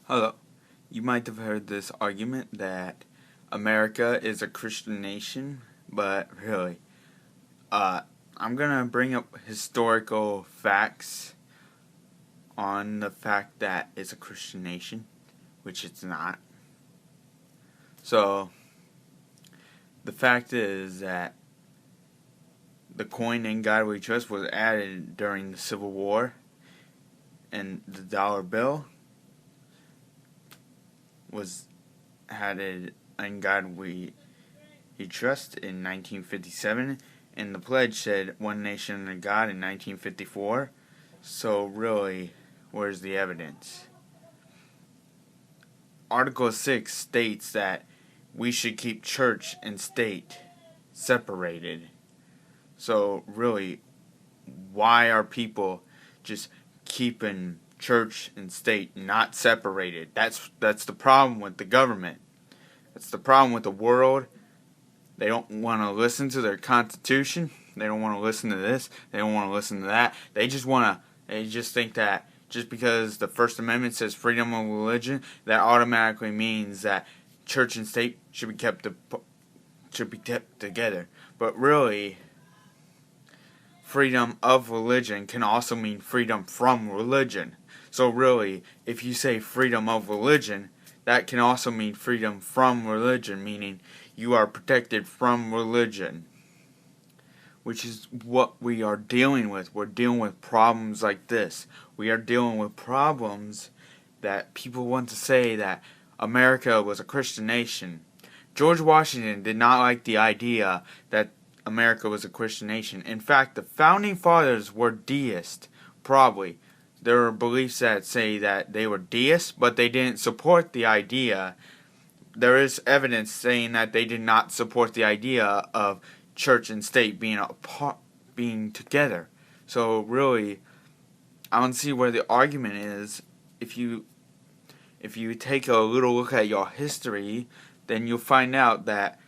Hello. You might have heard this argument that America is a Christian nation, but really, I'm gonna bring up historical facts on the fact that it's a Christian nation, which it's not. So, the fact is that the coin "In God We Trust" was added during the Civil War, and the dollar bill was added "In God We Trust" in 1957, and the pledge said "One Nation under God" in 1954. So really, where's the evidence? Article 6 states that we should keep church and state separated. So really, why are people just keeping church and state not separated? That's the problem with the government. That's the problem with the world. They don't want to listen to their constitution. They don't want to listen to this. They don't want to listen to that. They just think that just because the First Amendment says freedom of religion, that automatically means that church and state should be kept together. But really, freedom of religion can also mean freedom from religion. So really, if you say freedom of religion, that can also mean freedom from religion, meaning you are protected from religion, which is what we are dealing with. We're dealing with problems like this. We are dealing with problems that people want to say that America was a Christian nation. George Washington did not like the idea that America was a Christian nation. In fact, the founding fathers were deists, probably. There are beliefs that say that they were deists, but they didn't support the idea. There is evidence saying that they did not support the idea of church and state being together. So really, I don't see where the argument is. If you take a little look at your history, then you'll find out that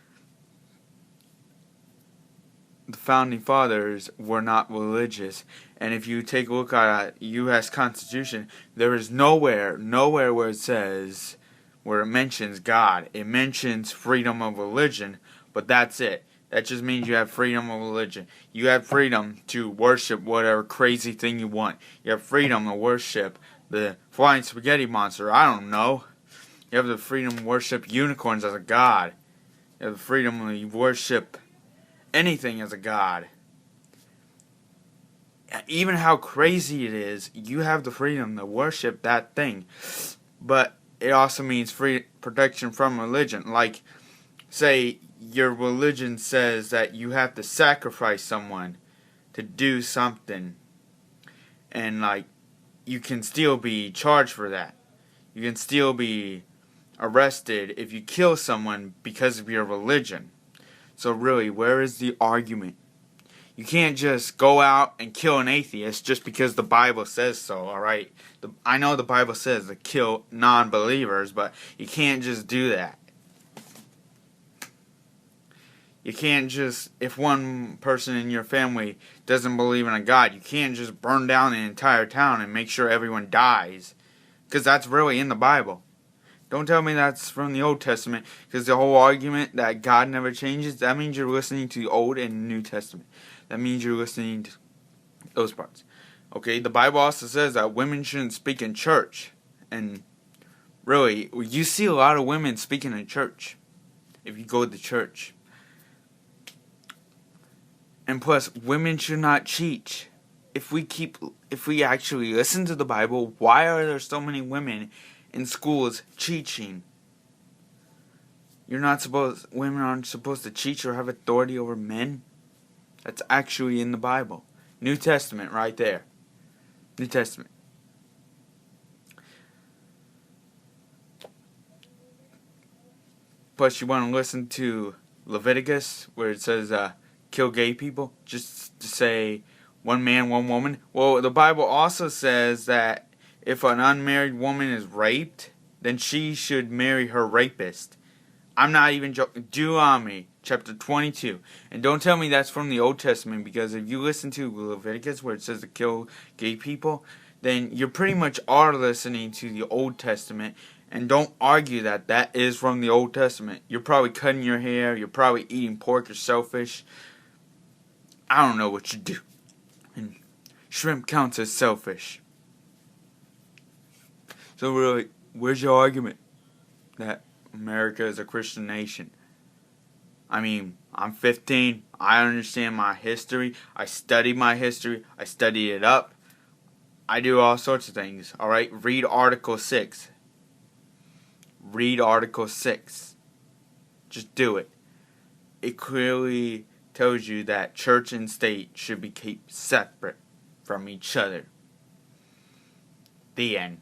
the founding fathers were not religious. And if you take a look at the U.S. Constitution, there is nowhere where it mentions God. It mentions freedom of religion, but that's it. That just means you have freedom of religion. You have freedom to worship whatever crazy thing you want. You have freedom to worship the flying spaghetti monster. I don't know. You have the freedom to worship unicorns as a god. You have the freedom to worship anything as a god. Even how crazy it is, you have the freedom to worship that thing. But it also means free protection from religion. Like, say your religion says that you have to sacrifice someone to do something, and like you can still be charged for that. You can still be arrested if you kill someone because of your religion. So really, where is the argument? You can't just go out and kill an atheist just because the Bible says so, alright? I know the Bible says to kill non-believers, but you can't just do that. You can't just, if one person in your family doesn't believe in a God, you can't just burn down the entire town and make sure everyone dies. Because that's really in the Bible. Don't tell me that's from the Old Testament, because the whole argument that God never changes, that means you're listening to the Old and New Testament. That means you're listening to those parts. Okay, the Bible also says that women shouldn't speak in church. And really, you see a lot of women speaking in church if you go to church. And plus, women should not cheat. If we actually listen to the Bible, why are there so many women in schools teaching? Women aren't supposed to teach or have authority over men. That's actually in the Bible. New Testament right there. New Testament. Plus you want to listen to Leviticus where it says kill gay people, just to say one man, one woman. Well, the Bible also says that if an unmarried woman is raped, then she should marry her rapist. I'm not even joking. Deuteronomy chapter 22. And don't tell me that's from the Old Testament, because if you listen to Leviticus where it says to kill gay people, then you pretty much are listening to the Old Testament. And don't argue that that is from the Old Testament. You're probably cutting your hair. You're probably eating pork or shellfish. I don't know what you do. And shrimp counts as shellfish. So really, where's your argument that America is a Christian nation? I mean, I'm 15. I understand my history. I study my history. I study it up. I do all sorts of things. Alright? Read Article 6. Read Article 6. Just do it. It clearly tells you that church and state should be kept separate from each other. The end.